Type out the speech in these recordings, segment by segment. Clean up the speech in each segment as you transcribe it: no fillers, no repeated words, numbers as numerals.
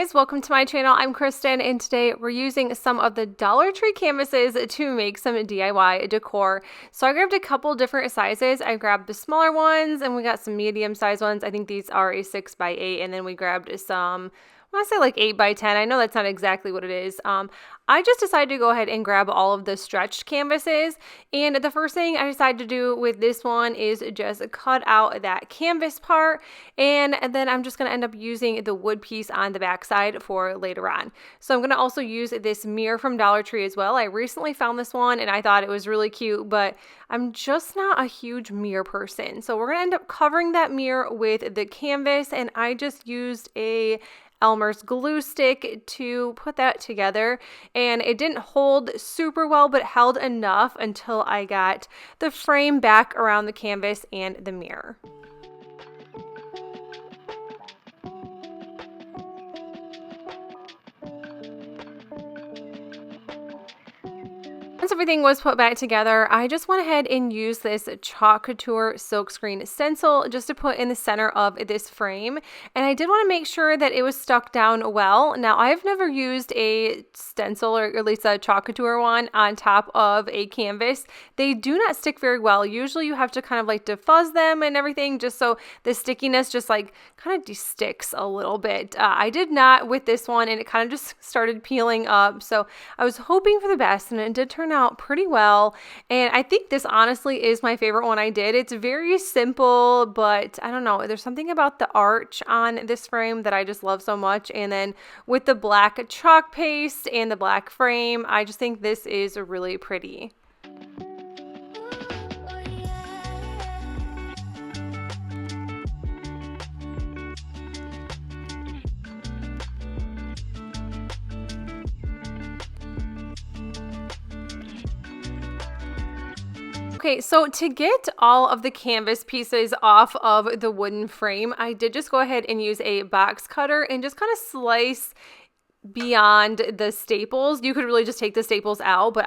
Guys, welcome to my channel. I'm Kristen, and today we're using some of the Dollar Tree canvases to make some DIY decor. So I grabbed a couple different sizes. I grabbed the smaller ones and we got some medium size ones. I think these are a 6x8, and then we grabbed some, I want to say like 8x10. I know that's not exactly what it is. I just decided to go ahead and grab all of the stretched canvases, and the first thing I decided to do with this one is just cut out that canvas part, and then I'm just going to end up using the wood piece on the back side for later on. So I'm going to also use this mirror from Dollar Tree as well. I recently found this one and I thought it was really cute, but I'm just not a huge mirror person. So we're going to end up covering that mirror with the canvas, and I just used a Elmer's glue stick to put that together, and it didn't hold super well, but held enough until I got the frame back around the canvas and the mirror. Once everything was put back together, I just went ahead and used this Chalk Couture silkscreen stencil just to put in the center of this frame. And I did want to make sure that it was stuck down well. Now, I've never used a stencil, or at least a Chalk Couture one, on top of a canvas. They do not stick very well. Usually you have to kind of like defuzz them and everything, just so the stickiness just like kind of de-sticks a little bit. I did not with this one, and it kind of just started peeling up. So I was hoping for the best, and it did turn out pretty well. And I think this honestly is my favorite one I did. It's very simple, but I don't know, there's something about the arch on this frame that I just love so much. And then with the black chalk paste and the black frame, I just think this is really pretty. Okay, so to get all of the canvas pieces off of the wooden frame, I did just go ahead and use a box cutter and just kind of slice beyond the staples. You could really just take the staples out, but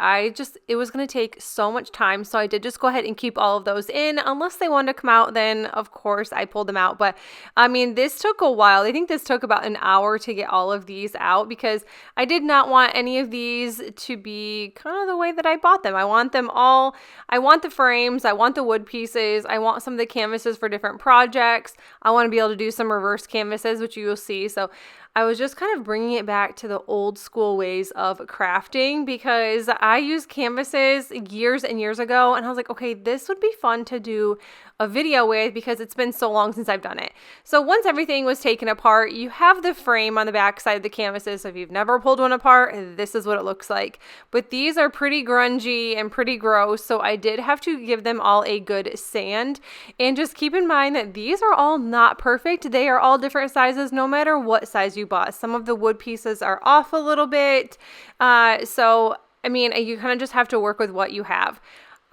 it was going to take so much time, so I did just go ahead and keep all of those in. Unless they wanted to come out, then of course I pulled them out. But I mean, this took a while. I think this took about an hour to get all of these out, because I did not want any of these to be kind of the way that I bought them. I want them all. I want the frames, I want the wood pieces, I want some of the canvases for different projects. I want to be able to do some reverse canvases, which you will see. So I was just kind of bringing it back to the old school ways of crafting, because I used canvases years and years ago, and I was like, okay, this would be fun to do a video with, because it's been so long since I've done it. So once everything was taken apart, you have the frame on the back side of the canvases. So if you've never pulled one apart, this is what it looks like. But these are pretty grungy and pretty gross, so I did have to give them all a good sand. And just keep in mind that these are all not perfect. They are all different sizes, no matter what size you bought. Some of the wood pieces are off a little bit. So, I mean, you kind of just have to work with what you have.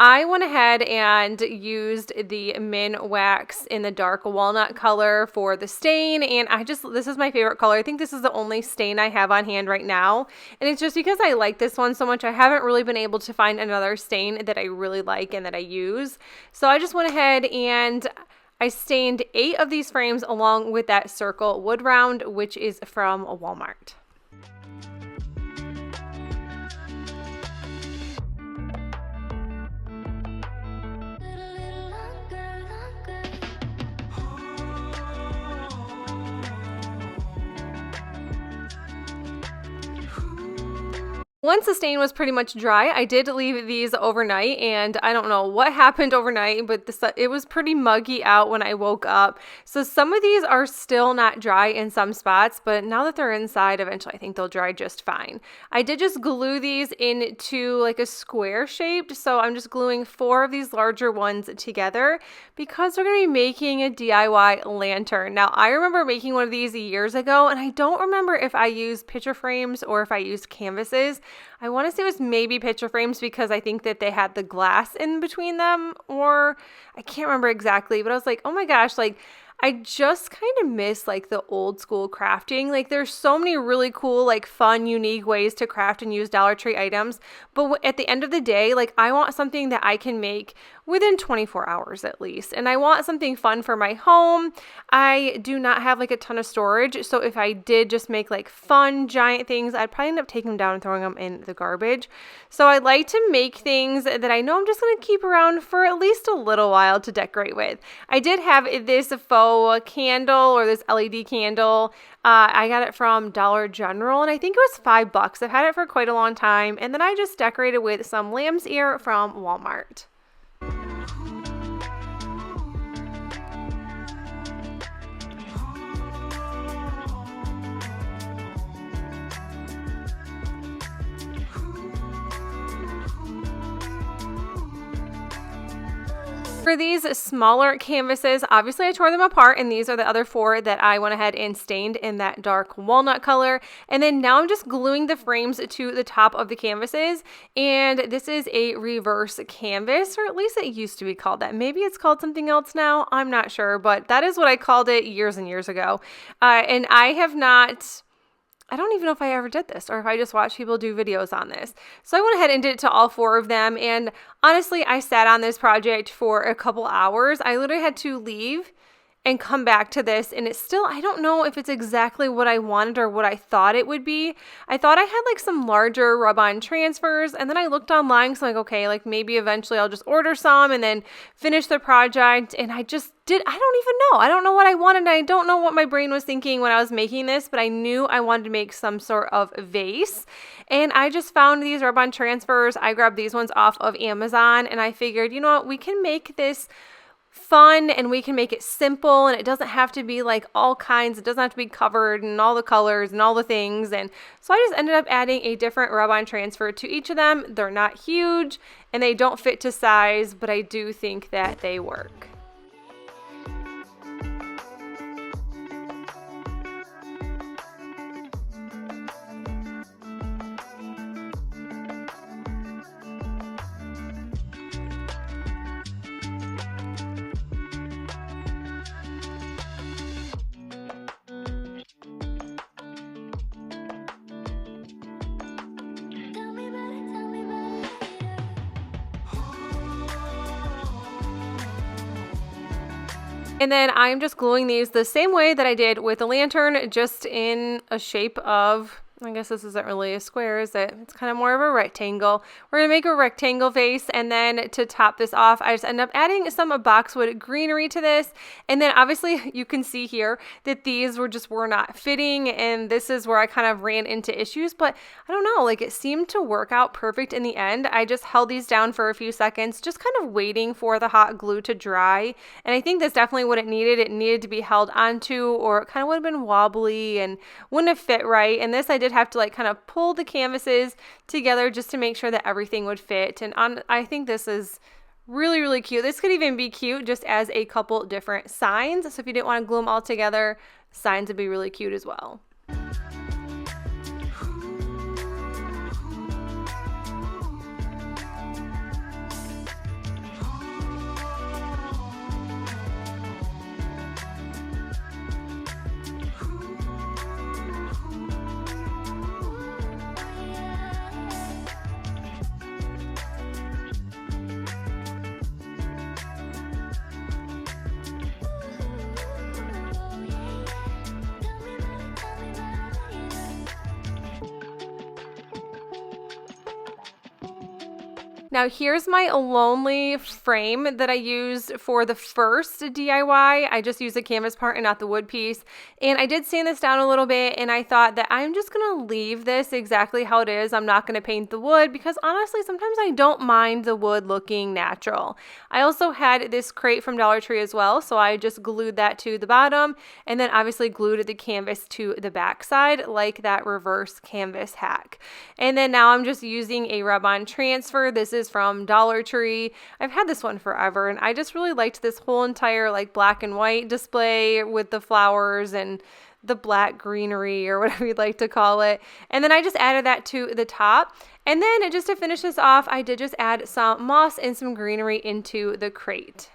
I went ahead and used the Min Wax in the dark walnut color for the stain, and this is my favorite color. I think this is the only stain I have on hand right now, and it's just because I like this one so much. I haven't really been able to find another stain that I really like and that I use. So I just went ahead and I stained 8 of these frames along with that circle wood round, which is from Walmart. Once the stain was pretty much dry, I did leave these overnight, and I don't know what happened overnight, but it was pretty muggy out when I woke up. So some of these are still not dry in some spots, but now that they're inside, eventually I think they'll dry just fine. I did just glue these into like a square shaped, so I'm just gluing 4 of these larger ones together, because we're going to be making a DIY lantern. Now, I remember making one of these years ago, and I don't remember if I used picture frames or if I used canvases. I want to say it was maybe picture frames, because I think that they had the glass in between them, or I can't remember exactly, but I was like, oh my gosh, like I just kind of miss like the old school crafting. Like there's so many really cool, like fun, unique ways to craft and use Dollar Tree items. But at the end of the day, like I want something that I can make within 24 hours at least. And I want something fun for my home. I do not have like a ton of storage. So if I did just make like fun, giant things, I'd probably end up taking them down and throwing them in the garbage. So I like to make things that I know I'm just going to keep around for at least a little while to decorate with. I did have this faux candle, or this LED candle. I got it from Dollar General and I think it was $5. I've had it for quite a long time. And then I just decorated with some lamb's ear from Walmart. For these smaller canvases, obviously I tore them apart, and these are the other 4 that I went ahead and stained in that dark walnut color. And then now I'm just gluing the frames to the top of the canvases, and this is a reverse canvas, or at least it used to be called that. Maybe it's called something else now, I'm not sure, but that is what I called it years and years ago. And I don't even know if I ever did this or if I just watched people do videos on this. So I went ahead and did it to all 4 of them. And honestly, I sat on this project for a couple hours. I literally had to leave and come back to this, and it's still, I don't know if it's exactly what I wanted or what I thought it would be. I thought I had like some larger rub-on transfers, and then I looked online, so like, okay, like maybe eventually I'll just order some and then finish the project, and I don't even know. I don't know what I wanted, and I don't know what my brain was thinking when I was making this, but I knew I wanted to make some sort of vase, and I just found these rub-on transfers. I grabbed these ones off of Amazon, and I figured, you know what, we can make this fun and we can make it simple, and it doesn't have to be like all kinds, it doesn't have to be covered in all the colors and all the things. And so I just ended up adding a different rub-on transfer to each of them. They're not huge and they don't fit to size, but I do think that they work. And then I'm just gluing these the same way that I did with the lantern, just in a shape of, I guess this isn't really a square, is it? It's kind of more of a rectangle. We're going to make a rectangle vase, and then to top this off, I just end up adding some boxwood greenery to this. And then obviously you can see here that these were not fitting, and this is where I kind of ran into issues, but I don't know, like it seemed to work out perfect in the end. I just held these down for a few seconds, just kind of waiting for the hot glue to dry. And I think that's definitely what it needed. It needed to be held onto, or it kind of would have been wobbly and wouldn't have fit right. And this I did have to like kind of pull the canvases together just to make sure that everything would fit. And I think this is really, really cute. This could even be cute just as a couple different signs. So if you didn't want to glue them all together, signs would be really cute as well. Now here's my lonely frame that I used for the first DIY. I just used the canvas part and not the wood piece. And I did sand this down a little bit, and I thought that I'm just going to leave this exactly how it is. I'm not going to paint the wood because honestly, sometimes I don't mind the wood looking natural. I also had this crate from Dollar Tree as well, so I just glued that to the bottom and then obviously glued the canvas to the back side like that reverse canvas hack. And then now I'm just using a rub-on transfer. This is from Dollar Tree. I've had this one forever, and I just really liked this whole entire like black and white display with the flowers and the black greenery or whatever you'd like to call it. And then I just added that to the top. And then just to finish this off, I did just add some moss and some greenery into the crate.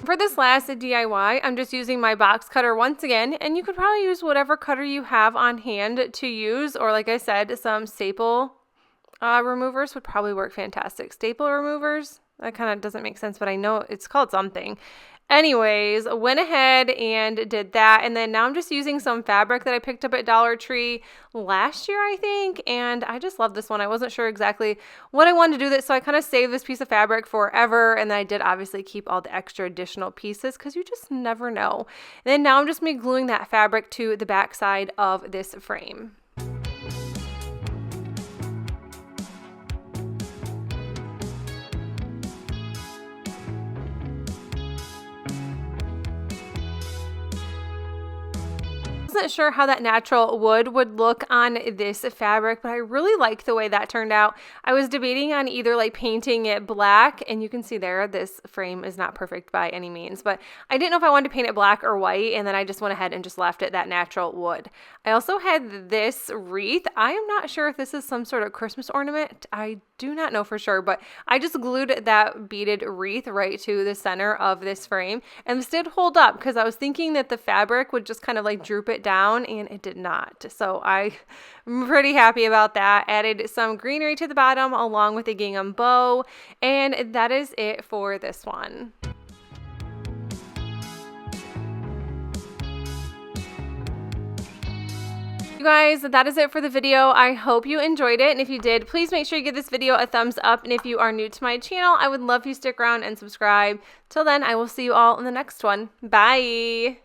For this last DIY, I'm just using my box cutter once again, and you could probably use whatever cutter you have on hand to use, or like I said, some staple removers would probably work fantastic. Staple removers? That kind of doesn't make sense, but I know it's called something. Anyways, went ahead and did that, and then now I'm just using some fabric that I picked up at Dollar Tree last year, I think, and I just love this one. I wasn't sure exactly what I wanted to do with it, so I kind of saved this piece of fabric forever, and then I did obviously keep all the extra additional pieces because you just never know. And then now I'm just gluing that fabric to the back side of this frame. Wasn't sure how that natural wood would look on this fabric, but I really like the way that turned out. I was debating on either like painting it black, and you can see there this frame is not perfect by any means, but I didn't know if I wanted to paint it black or white, and then I just went ahead and just left it that natural wood. I also had this wreath. I am not sure if this is some sort of Christmas ornament. I do not know for sure, but I just glued that beaded wreath right to the center of this frame, and this did hold up because I was thinking that the fabric would just kind of like droop it down, and it did not. So I'm pretty happy about that. Added some greenery to the bottom along with a gingham bow, and that is it for this one. You guys, that is it for the video. I hope you enjoyed it, and if you did, please make sure you give this video a thumbs up, and if you are new to my channel, I would love if you stick around and subscribe. Till then, I will see you all in the next one. Bye!